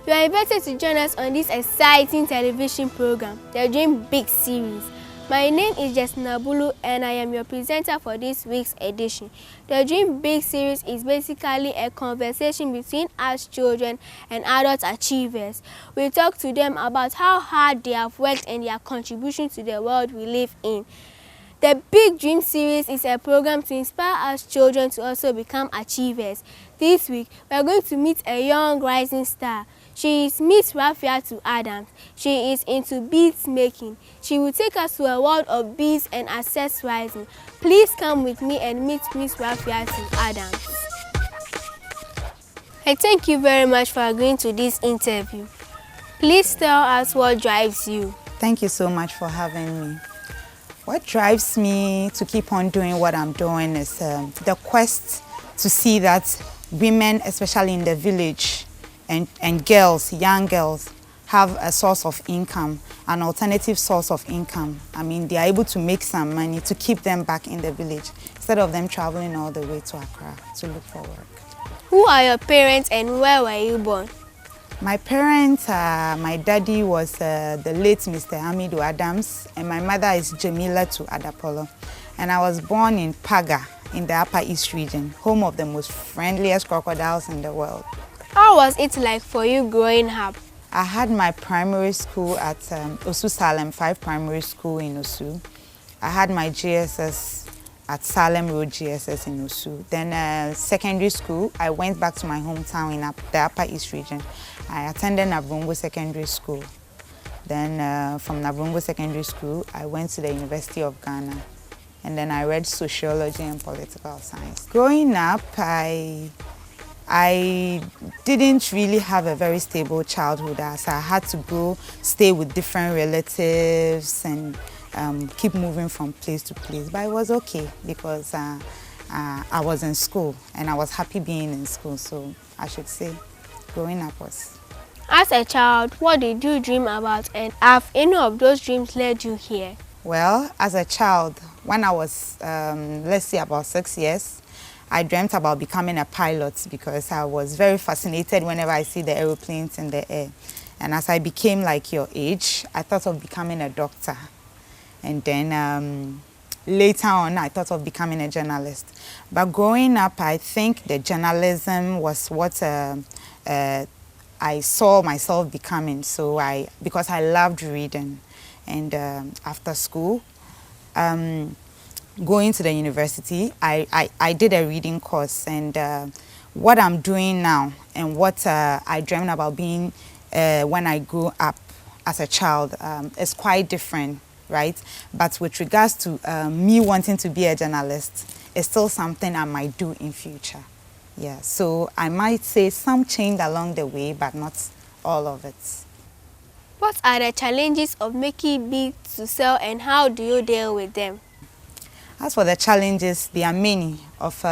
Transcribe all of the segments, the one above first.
You are invited to join us on this exciting television program, the Dream Big series. My name is Jessina Bulu and I am your presenter for this week's edition. The Dream Big series is basically a conversation between us children and adult achievers. We talk to them about how hard they have worked and their contribution to the world we live in. The Big Dream series is a program to inspire us children to also become achievers. This week, we are going to meet a young rising star. She is Miss Rafiatu Adams. She is into beads making. She will take us to a world of beads and accessorizing. Please come with me and meet Miss Rafiatu Adams. I thank you very much for agreeing to this interview. Please tell us what drives you. Thank you so much for having me. What drives me to keep on doing what I'm doing is the quest to see that women, especially in the village, and girls, young girls, have a source of income, an alternative source of income. I mean, they are able to make some money to keep them back in the village instead of them traveling all the way to Accra to look for work. Who are your parents and where were you born? My parents, my daddy was the late Mr. Hamidu Adams, and my mother is Jamilatu Adapolo. And I was born in Paga, in the Upper East region, home of the most friendliest crocodiles in the world. How was it like for you growing up? I had my primary school at Osu Salem 5 Primary School in Osu. I had my GSS at Salem Road GSS in Osu. Then secondary school, I went back to my hometown in the Upper East region. I attended Navrungo Secondary School. Then from Navrungo Secondary School, I went to the University of Ghana. And then I read sociology and political science. Growing up, I didn't really have a very stable childhood, as I had to go stay with different relatives and keep moving from place to place. But it was okay because I was in school and I was happy being in school. So I should say growing up was. As a child, what did you dream about and have any of those dreams led you here? Well, as a child, when I was, let's say about 6 years, I dreamt about becoming a pilot because I was very fascinated whenever I see the aeroplanes in the air. And as I became like your age, I thought of becoming a doctor. And then later on, I thought of becoming a journalist. But growing up, I think the journalism was what I saw myself becoming. So because I loved reading. And after school, going to the university, I did a reading course, and what I'm doing now and what I dreamed about being when I grew up as a child is quite different, right? But with regards to me wanting to be a journalist, it's still something I might do in future. Yeah, so I might say some change along the way, but not all of it. What are the challenges of making beads to sell and how do you deal with them? As for the challenges, there are many of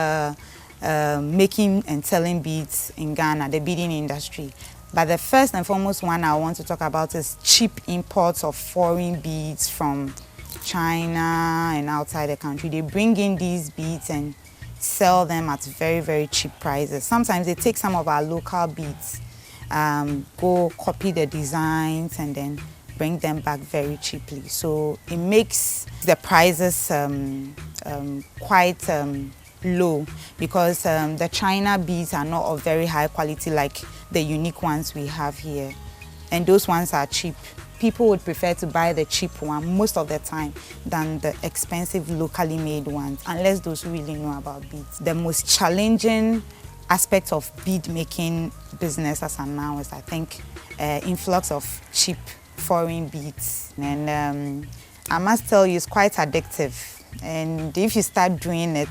making and selling beads in Ghana, the beading industry. But the first and foremost one I want to talk about is cheap imports of foreign beads from China and outside the country. They bring in these beads and sell them at very, very cheap prices. Sometimes they take some of our local beads, go copy the designs and then bring them back very cheaply. So it makes the prices quite low because the China beads are not of very high quality like the unique ones we have here. And those ones are cheap. People would prefer to buy the cheap one most of the time than the expensive locally made ones, unless those who really know about beads. The most challenging aspect of bead making business as of now is, I think, influx of cheap foreign beads. And I must tell you, it's quite addictive. And if you start doing it,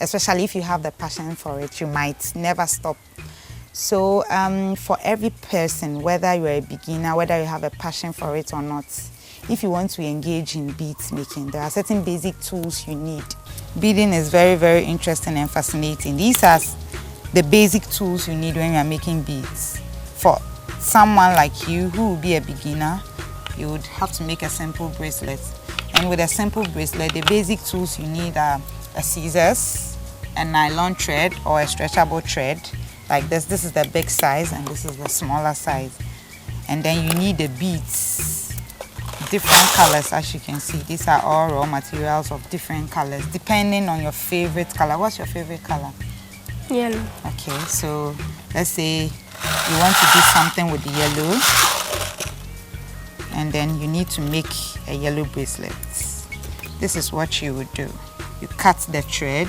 especially if you have the passion for it, you might never stop. So for every person, whether you're a beginner, whether you have a passion for it or not, if you want to engage in beads making, there are certain basic tools you need. Beading is very, very interesting and fascinating. These are the basic tools you need when you're making beads. For someone like you who will be a beginner, you would have to make a simple bracelet. And with a simple bracelet, the basic tools you need are a scissors, a nylon thread or a stretchable thread, like this. This is the big size and this is the smaller size. And then you need the beads, different colors. As you can see, these are all raw materials of different colors depending on your favorite color. What's your favorite color? Yellow. Okay, so let's say you want to do something with the yellow, and then you need to make a yellow bracelet. This is what you would do. You cut the thread,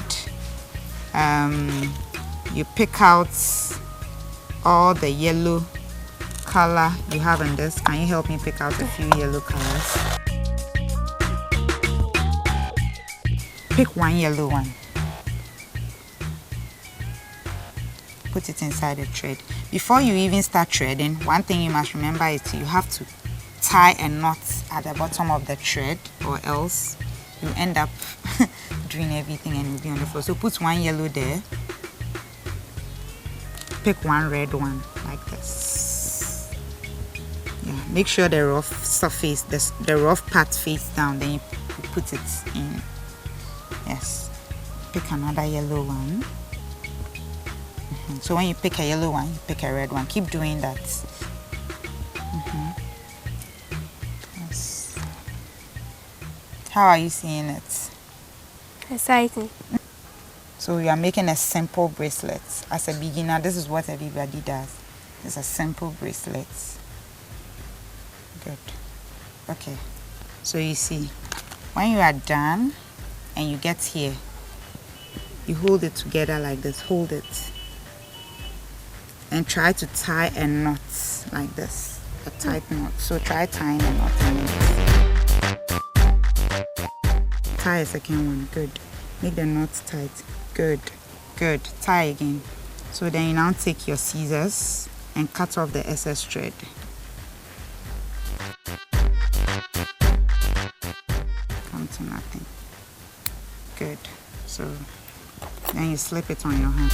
you pick out all the yellow color you have in this. Can you help me pick out a few yellow colors? Pick one yellow one. Put it inside the thread. Before you even start threading, one thing you must remember is you have to tie a knot at the bottom of the thread, or else you end up doing everything and it will be on the floor. So put one yellow there. Pick one red one like this. Yeah, make sure the rough surface, the rough part face down, then you put it in. Yes. Pick another yellow one. So when you pick a yellow one, you pick a red one. Keep doing that. Yes. How are you seeing it? Exciting. So you are making a simple bracelet. As a beginner, this is what everybody does. It's a simple bracelet. Good. Okay. So you see, when you are done and you get here, you hold it together like this. Hold it. And try to tie a knot like this. A tight knot. So try tying a knot in it. Tie a second one. Good. Make the knot tight. Good. Good. Tie again. So then you now take your scissors and cut off the excess thread. Come to nothing. Good. So then you slip it on your hand.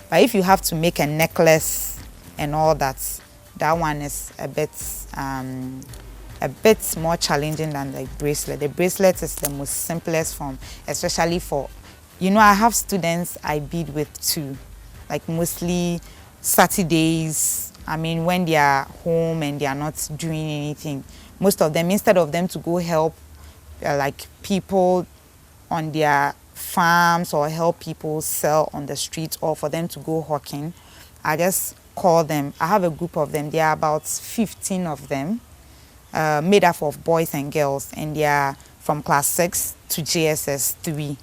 But if you have to make a necklace and all that, that one is a bit more challenging than the bracelet. The bracelet is the most simplest form, especially for, you know, I have students I bead with too, like mostly Saturdays. I mean, when they are home and they are not doing anything, most of them, instead of them to go help like people on their farms or help people sell on the streets, or for them to go hawking, I just call them. I have a group of them. There are about 15 of them, made up of boys and girls, and they are from class 6 to JSS 3.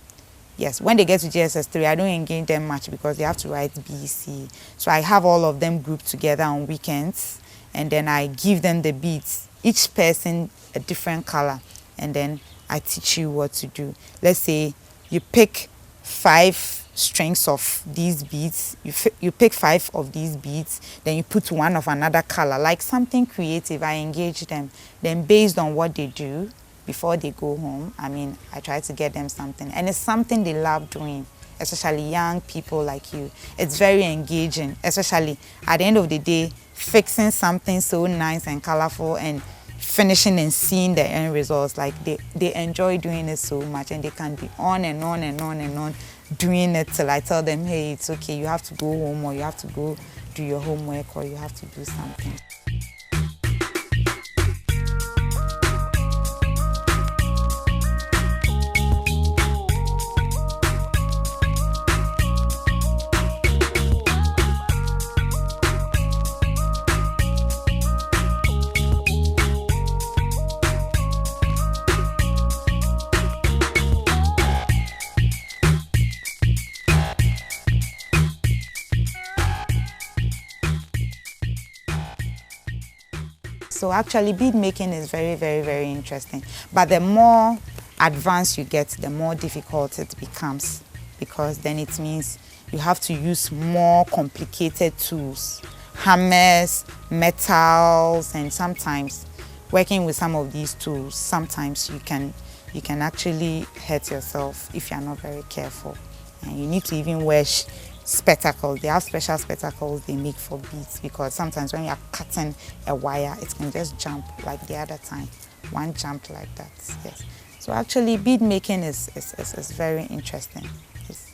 Yes, when they get to JSS 3, I don't engage them much because they have to write BC. So I have all of them grouped together on weekends, and then I give them the beads, each person a different color, and then I teach you what to do. Let's say you pick 5 strings of these beads, you pick 5 of these beads, then you put one of another color, like something creative. I engage them. Then based on what they do before they go home, I mean, I try to get them something. And it's something they love doing, especially young people like you. It's very engaging, especially at the end of the day, fixing something so nice and colorful and finishing and seeing the end results. Like they enjoy doing it so much, and they can be on and on and on and on doing it till I tell them, hey, it's okay, you have to go home, or you have to go do your homework, or you have to do something. So actually bead making is very, very, very interesting. But the more advanced you get, the more difficult it becomes, because then it means you have to use more complicated tools, hammers, metals, and sometimes working with some of these tools, sometimes you can actually hurt yourself if you're not very careful. And you need to even wear spectacles. They have special spectacles they make for beads, because sometimes when you're cutting a wire, it can just jump like the other time. One jumped like that, yes. So actually bead making is very interesting. Yes.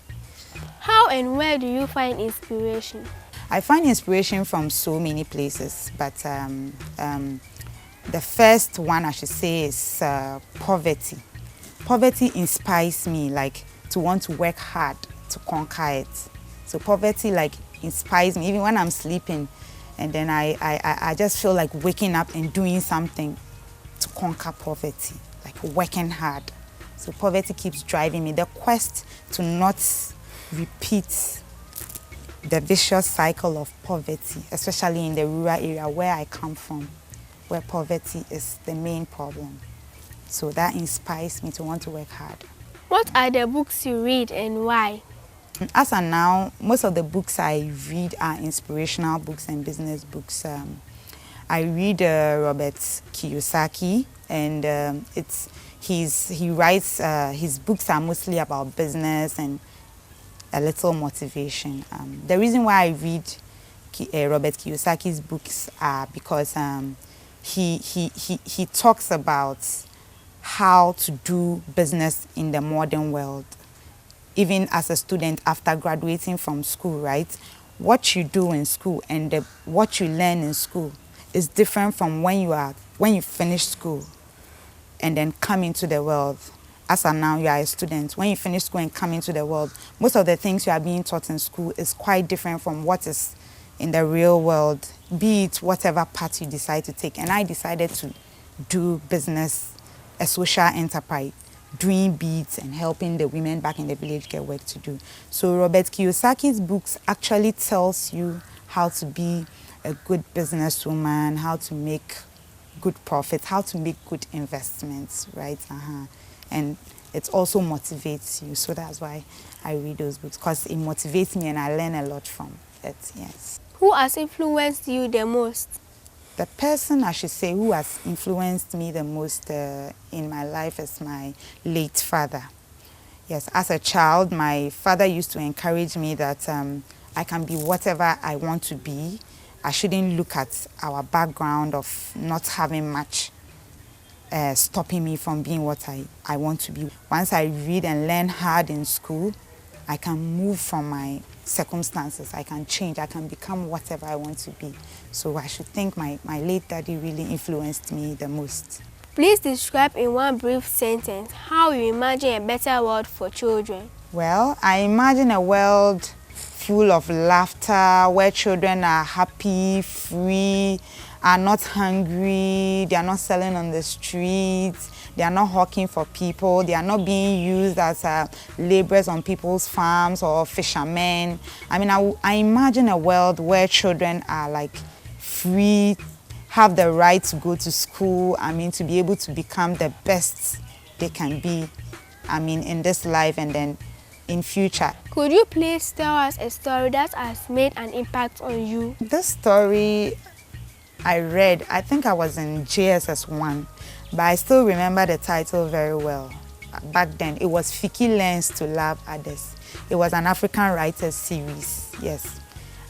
How and where do you find inspiration? I find inspiration from so many places, but the first one I should say is poverty. Poverty inspires me, like, to want to work hard to conquer it. So poverty, like, inspires me even when I'm sleeping, and then I just feel like waking up and doing something to conquer poverty, like working hard. So poverty keeps driving me. The quest to not repeat the vicious cycle of poverty, especially in the rural area where I come from, where poverty is the main problem. So that inspires me to want to work hard. What are the books you read and why? As of now, most of the books I read are inspirational books and business books. I read Robert Kiyosaki, and he writes, his books are mostly about business and a little motivation. The reason why I read Robert Kiyosaki's books are because he talks about how to do business in the modern world. Even as a student after graduating from school, right? What you do in school and what you learn in school is different from when you finish school and then come into the world. As of now, you are a student. When you finish school and come into the world, most of the things you are being taught in school is quite different from what is in the real world, be it whatever path you decide to take. And I decided to do business, a social enterprise, doing beads and helping the women back in the village get work to do. So Robert Kiyosaki's books actually tells you how to be a good businesswoman, how to make good profits, how to make good investments, right? And it also motivates you. So that's why I read those books, because it motivates me and I learn a lot from it, yes. Who has influenced you the most? The person, I should say, who has influenced me the most in my life is my late father. Yes, as a child, my father used to encourage me that I can be whatever I want to be. I shouldn't look at our background of not having much stopping me from being what I want to be. Once I read and learn hard in school, I can move from my circumstances, I can change, I can become whatever I want to be. So I should think my late daddy really influenced me the most. Please describe in one brief sentence how you imagine a better world for children. Well, I imagine a world full of laughter, where children are happy, free, are not hungry, they are not selling on the streets, they are not hawking for people, they are not being used as laborers on people's farms or fishermen. I mean, I imagine a world where children are like free, have the right to go to school, I mean, to be able to become the best they can be, I mean, in this life and then in future. Could you please tell us a story that has made an impact on you? This story I read, I think I was in JSS 1, but I still remember the title very well. Back then, it was Fiki Learns to Love Others. It was an African writers series, yes.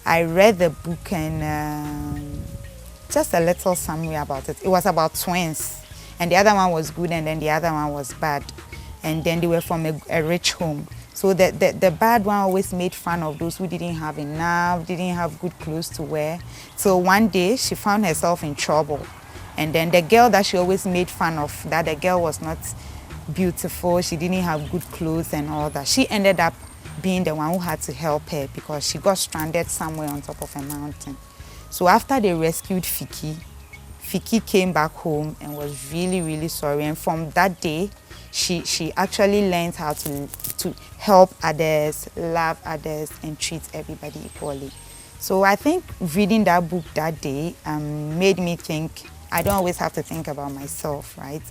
I read the book and just a little summary about it. It was about twins, and the other one was good and then the other one was bad. And then they were from a rich home. So the bad one always made fun of those who didn't have enough, didn't have good clothes to wear. So one day she found herself in trouble. And then the girl that she always made fun of, that the girl was not beautiful, she didn't have good clothes and all that, she ended up being the one who had to help her because she got stranded somewhere on top of a mountain. So after they rescued Fiki, Fiki came back home and was really, really sorry. And from that day, she actually learned how to help others, love others, and treat everybody equally. So I think reading that book that day made me think I don't always have to think about myself, right?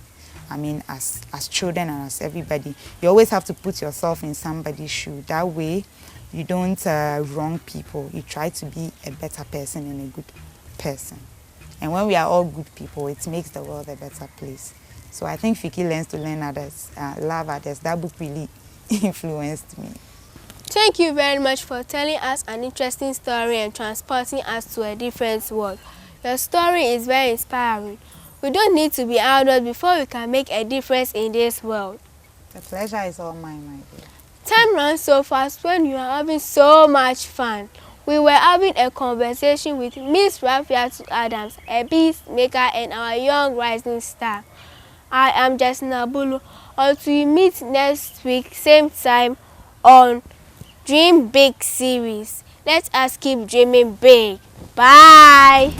I mean, as children and as everybody, you always have to put yourself in somebody's shoe. That way, you don't wrong people. You try to be a better person and a good person. And when we are all good people, it makes the world a better place. So I think Fiki Learns to Love Others. That book really influenced me. Thank you very much for telling us an interesting story and transporting us to a different world. Your story is very inspiring. We don't need to be adults before we can make a difference in this world. The pleasure is all mine, my dear. Time runs so fast when you are having so much fun. We were having a conversation with Miss Rafiatu Adams, a peacemaker and our young rising star. I am Jasna Bulu. Until we meet next week, same time on Dream Big series. Let us keep dreaming big. Bye.